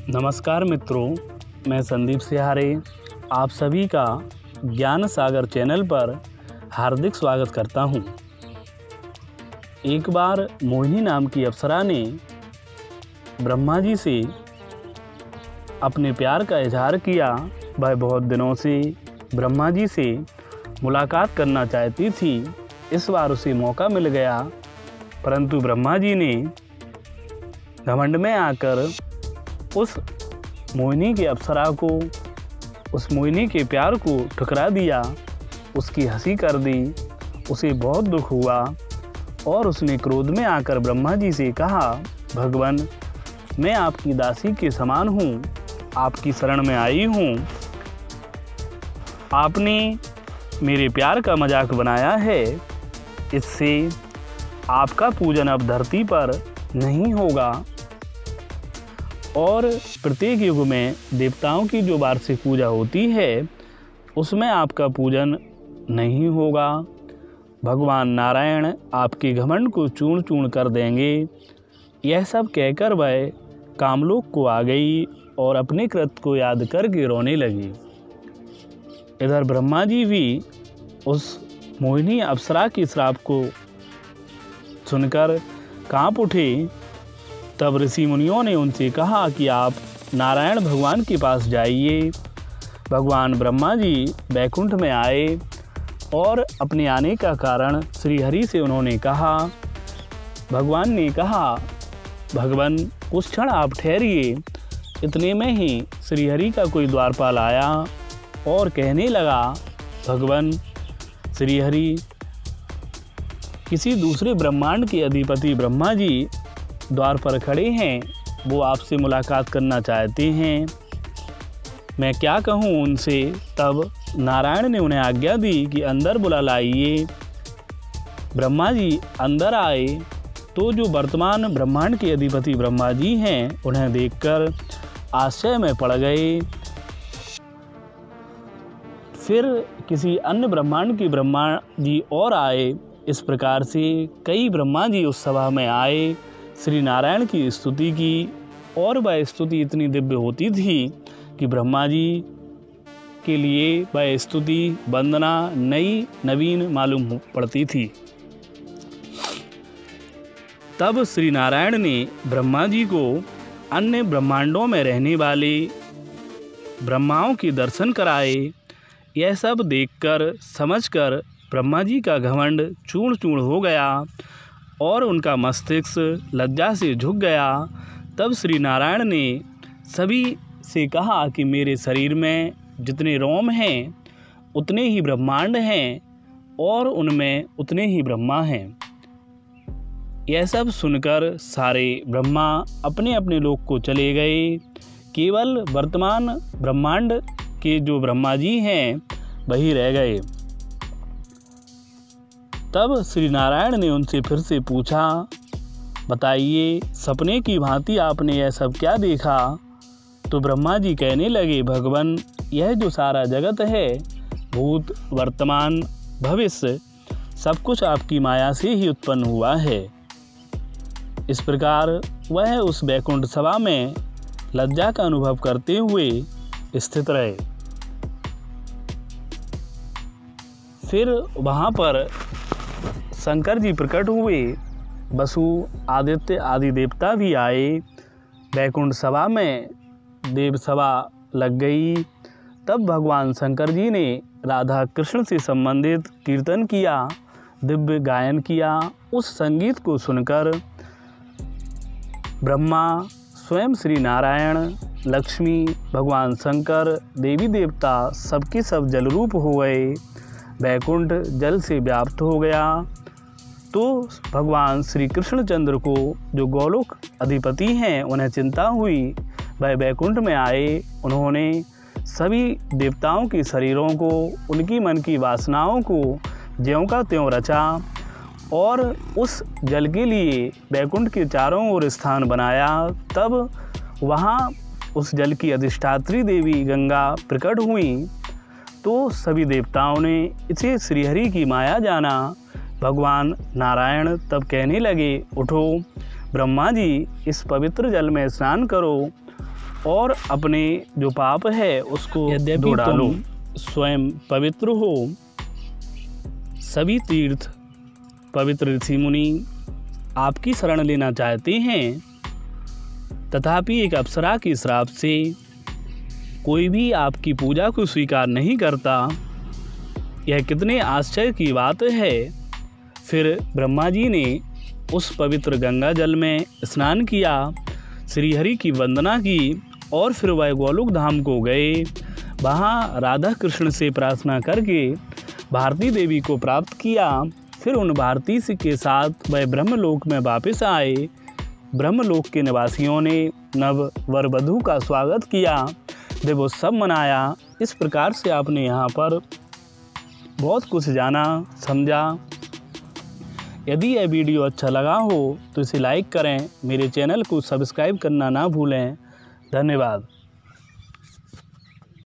नमस्कार मित्रों, मैं संदीप सिहारे आप सभी का ज्ञान सागर चैनल पर हार्दिक स्वागत करता हूं। एक बार मोहिनी नाम की अप्सरा ने ब्रह्मा जी से अपने प्यार का इजहार किया। वह बहुत दिनों से ब्रह्मा जी से मुलाकात करना चाहती थी। इस बार उसे मौका मिल गया, परंतु ब्रह्मा जी ने घमंड में आकर उस मोहिनी के अप्सरा को, उस मोहिनी के प्यार को ठुकरा दिया, उसकी हंसी कर दी। उसे बहुत दुख हुआ और उसने क्रोध में आकर ब्रह्मा जी से कहा, भगवान, मैं आपकी दासी के समान हूँ, आपकी शरण में आई हूँ। आपने मेरे प्यार का मजाक बनाया है, इससे आपका पूजन अब धरती पर नहीं होगा और प्रत्येक युग में देवताओं की जो वार्षिक पूजा होती है उसमें आपका पूजन नहीं होगा। भगवान नारायण आपके घमंड को चूर्ण चूर्ण कर देंगे। यह सब कहकर वह कामलोक को आ गई और अपने कृत्य को याद करके रोने लगी। इधर ब्रह्मा जी भी उस मोहिनी अप्सरा के श्राप को सुनकर कांप उठे। तब ऋषि मुनियों ने उनसे कहा कि आप नारायण भगवान के पास जाइए। भगवान ब्रह्मा जी बैकुंठ में आए और अपने आने का कारण श्री हरि से उन्होंने कहा। भगवान ने कहा, भगवान कुछ क्षण आप ठहरिए। इतने में ही श्री हरि का कोई द्वारपाल आया और कहने लगा, भगवान, श्री हरि किसी दूसरे ब्रह्मांड के अधिपति ब्रह्मा जी द्वार पर खड़े हैं, वो आपसे मुलाकात करना चाहते हैं, मैं क्या कहूँ उनसे। तब नारायण ने उन्हें आज्ञा दी कि अंदर बुला लाइए। ब्रह्मा जी अंदर आए तो जो वर्तमान ब्रह्मांड के अधिपति ब्रह्मा जी हैं, उन्हें देखकर आश्चर्य में पड़ गए। फिर किसी अन्य ब्रह्मांड के ब्रह्मा जी और आए। इस प्रकार से कई ब्रह्मा जी उस सभा में आए, श्री नारायण की स्तुति की और वह स्तुति इतनी दिव्य होती थी कि ब्रह्मा जी के लिए वह स्तुति वंदना नई नवीन मालूम पड़ती थी। तब श्री नारायण ने ब्रह्मा जी को अन्य ब्रह्मांडों में रहने वाले ब्रह्माओं के दर्शन कराए। यह सब देखकर समझकर ब्रह्मा जी का घमंड चूर्ण चूर्ण हो गया और उनका मस्तिष्क लज्जा से झुक गया। तब श्री नारायण ने सभी से कहा कि मेरे शरीर में जितने रोम हैं उतने ही ब्रह्मांड हैं और उनमें उतने ही ब्रह्मा हैं। यह सब सुनकर सारे ब्रह्मा अपने अपने लोक को चले गए। केवल वर्तमान ब्रह्मांड के जो ब्रह्मा जी हैं वही रह गए। तब श्री नारायण ने उनसे फिर से पूछा, बताइए, सपने की भांति आपने यह सब क्या देखा। तो ब्रह्मा जी कहने लगे, भगवान, यह जो सारा जगत है, भूत वर्तमान भविष्य, सब कुछ आपकी माया से ही उत्पन्न हुआ है। इस प्रकार वह उस बैकुंठ सभा में लज्जा का अनुभव करते हुए स्थित रहे। फिर वहाँ पर शंकर जी प्रकट हुए, वसु आदित्य आदि देवता भी आए। बैकुंठ सभा में देव सभा लग गई। तब भगवान शंकर जी ने राधा कृष्ण से संबंधित कीर्तन किया, दिव्य गायन किया। उस संगीत को सुनकर ब्रह्मा, स्वयं श्री नारायण, लक्ष्मी, भगवान शंकर, देवी देवता सबके सब जलरूप हो गए। बैकुंठ जल से व्याप्त हो गया। तो भगवान श्री कृष्णचंद्र को, जो गोलोक अधिपति हैं, उन्हें चिंता हुई। वह बैकुंठ में आए। उन्होंने सभी देवताओं के शरीरों को, उनकी मन की वासनाओं को ज्यों का त्यों रचा और उस जल के लिए बैकुंठ के चारों ओर स्थान बनाया। तब वहाँ उस जल की अधिष्ठात्री देवी गंगा प्रकट हुई। तो सभी देवताओं ने इसे श्रीहरि की माया जाना। भगवान नारायण तब कहने लगे, उठो ब्रह्मा जी, इस पवित्र जल में स्नान करो और अपने जो पाप है उसको धो डालो। स्वयं पवित्र हो। सभी तीर्थ पवित्र ऋषि मुनि आपकी शरण लेना चाहते हैं, तथापि एक अप्सरा के श्राप से कोई भी आपकी पूजा को स्वीकार नहीं करता। यह कितने आश्चर्य की बात है। फिर ब्रह्मा जी ने उस पवित्र गंगा जल में स्नान किया, श्री हरि की वंदना की और फिर वह गोलोक धाम को गए। वहाँ राधा कृष्ण से प्रार्थना करके भारती देवी को प्राप्त किया। फिर उन भारती के साथ वह ब्रह्मलोक में वापस आए। ब्रह्मलोक के निवासियों ने नव वर वधू का स्वागत किया, देवोत्सव मनाया। इस प्रकार से आपने यहाँ पर बहुत कुछ जाना, समझा। यदि यह वीडियो अच्छा लगा हो तो इसे लाइक करें, मेरे चैनल को सब्सक्राइब करना ना भूलें। धन्यवाद।